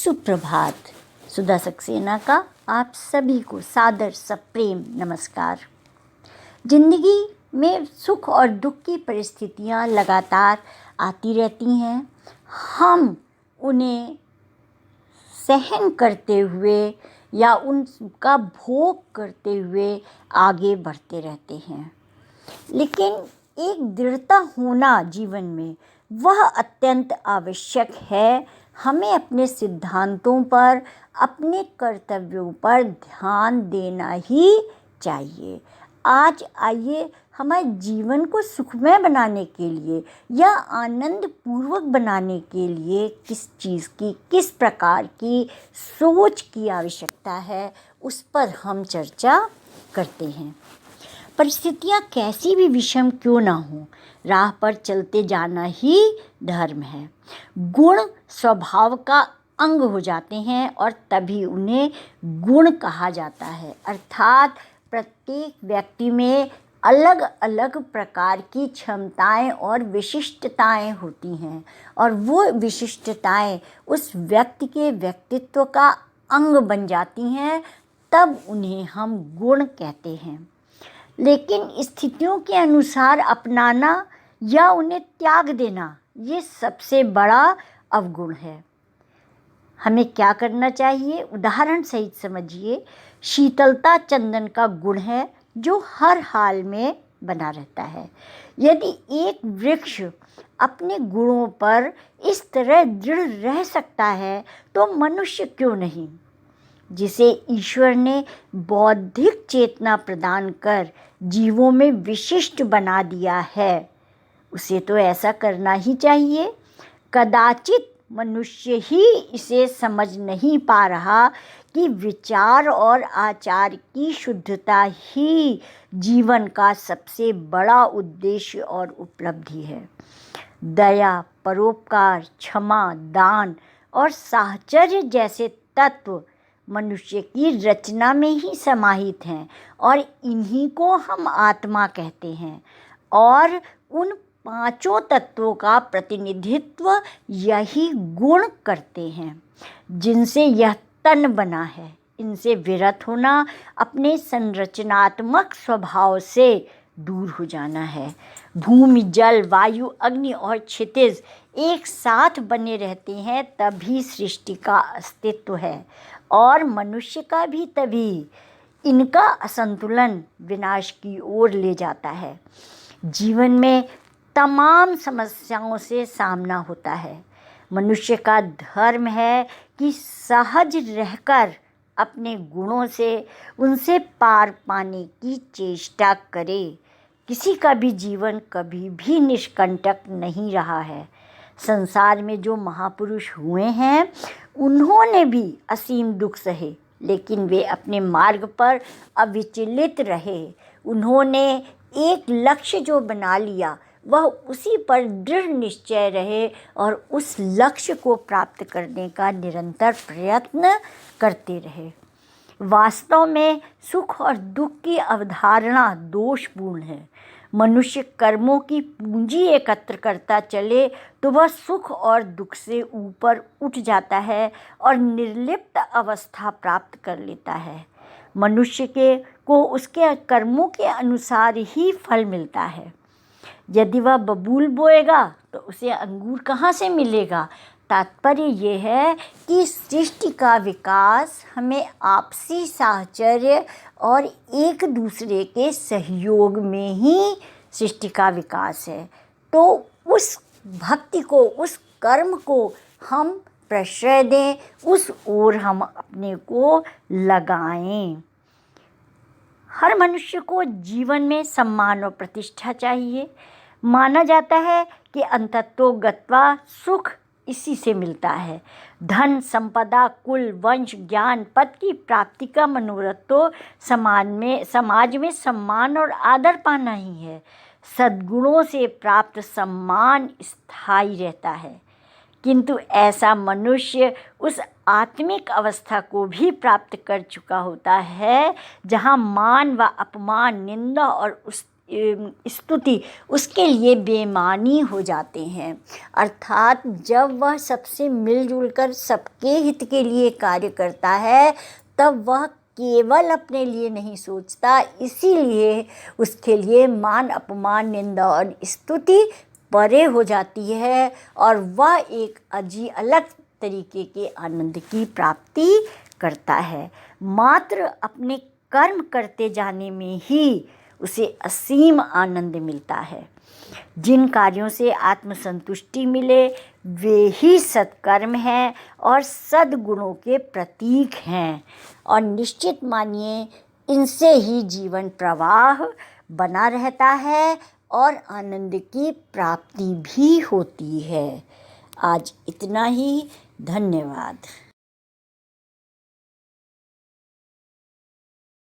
सुप्रभात। सुधा सक्सेना का आप सभी को सादर सप्रेम नमस्कार। जिंदगी में सुख और दुख की परिस्थितियां लगातार आती रहती हैं। हम उन्हें सहन करते हुए या उनका भोग करते हुए आगे बढ़ते रहते हैं, लेकिन एक दृढ़ता होना जीवन में वह अत्यंत आवश्यक है। हमें अपने सिद्धांतों पर, अपने कर्तव्यों पर ध्यान देना ही चाहिए। आज आइए हमारे जीवन को सुखमय बनाने के लिए या आनंद पूर्वक बनाने के लिए किस चीज़ की, किस प्रकार की सोच की आवश्यकता है, उस पर हम चर्चा करते हैं। परिस्थितियाँ कैसी भी विषम क्यों ना हो, राह पर चलते जाना ही धर्म है। गुण स्वभाव का अंग हो जाते हैं और तभी उन्हें गुण कहा जाता है। अर्थात प्रत्येक व्यक्ति में अलग अलग प्रकार की क्षमताएं और विशिष्टताएं होती हैं और वो विशिष्टताएं उस व्यक्ति के व्यक्तित्व का अंग बन जाती हैं, तब उन्हें हम गुण कहते हैं। लेकिन स्थितियों के अनुसार अपनाना या उन्हें त्याग देना, ये सबसे बड़ा अवगुण है। हमें क्या करना चाहिए, उदाहरण सहित समझिए। शीतलता चंदन का गुण है जो हर हाल में बना रहता है। यदि एक वृक्ष अपने गुणों पर इस तरह दृढ़ रह सकता है तो मनुष्य क्यों नहीं। जिसे ईश्वर ने बौद्धिक चेतना प्रदान कर जीवों में विशिष्ट बना दिया है, उसे तो ऐसा करना ही चाहिए। कदाचित मनुष्य ही इसे समझ नहीं पा रहा कि विचार और आचार की शुद्धता ही जीवन का सबसे बड़ा उद्देश्य और उपलब्धि है। दया, परोपकार, क्षमा, दान और साहचर्य जैसे तत्व मनुष्य की रचना में ही समाहित हैं और इन्हीं को हम आत्मा कहते हैं। और उन पांचों तत्वों का प्रतिनिधित्व यही गुण करते हैं जिनसे यह तन बना है। इनसे विरत होना अपने संरचनात्मक स्वभाव से दूर हो जाना है। भूमि, जल, वायु, अग्नि और क्षितिज एक साथ बने रहते हैं तभी सृष्टि का अस्तित्व है और मनुष्य का भी तभी। इनका असंतुलन विनाश की ओर ले जाता है। जीवन में तमाम समस्याओं से सामना होता है। मनुष्य का धर्म है कि सहज रहकर अपने गुणों से उनसे पार पाने की चेष्टा करे। किसी का भी जीवन कभी भी निष्कंटक नहीं रहा है। संसार में जो महापुरुष हुए हैं उन्होंने भी असीम दुख सहे, लेकिन वे अपने मार्ग पर अविचलित रहे। उन्होंने एक लक्ष्य जो बना लिया वह उसी पर दृढ़ निश्चय रहे और उस लक्ष्य को प्राप्त करने का निरंतर प्रयत्न करते रहे। वास्तव में सुख और दुख की अवधारणा दोषपूर्ण है। मनुष्य कर्मों की पूंजी एकत्र करता चले तो वह सुख और दुख से ऊपर उठ जाता है और निर्लिप्त अवस्था प्राप्त कर लेता है। मनुष्य को उसके कर्मों के अनुसार ही फल मिलता है। यदि वह बबूल बोएगा तो उसे अंगूर कहाँ से मिलेगा। तात्पर्य ये है कि सृष्टि का विकास हमें आपसी साहचर्य और एक दूसरे के सहयोग में ही सृष्टि का विकास है। तो उस भक्ति को, उस कर्म को हम प्रश्रय दें, उस ओर हम अपने को लगाएं। हर मनुष्य को जीवन में सम्मान और प्रतिष्ठा चाहिए। माना जाता है कि अंततो गत्वा सुख इसी से मिलता है। धन, संपदा, कुल, वंश, ज्ञान, पद की प्राप्ति का मनोरथ तो समाज में सम्मान और आदर पाना ही है। सद्गुणों से प्राप्त सम्मान स्थायी रहता है, किंतु ऐसा मनुष्य उस आत्मिक अवस्था को भी प्राप्त कर चुका होता है जहाँ मान व अपमान, निंदा और स्तुति उसके लिए बेमानी हो जाते हैं। अर्थात जब वह सबसे मिलजुल कर सबके हित के लिए कार्य करता है तब वह केवल अपने लिए नहीं सोचता, इसीलिए उसके लिए मान अपमान निंदा और स्तुति परे हो जाती है और वह एक अलग तरीके के आनंद की प्राप्ति करता है। मात्र अपने कर्म करते जाने में ही उसे असीम आनंद मिलता है। जिन कार्यों से आत्मसंतुष्टि मिले वे ही सत्कर्म हैं और सद्गुणों के प्रतीक हैं, और निश्चित मानिए इनसे ही जीवन प्रवाह बना रहता है और आनंद की प्राप्ति भी होती है। आज इतना ही। धन्यवाद।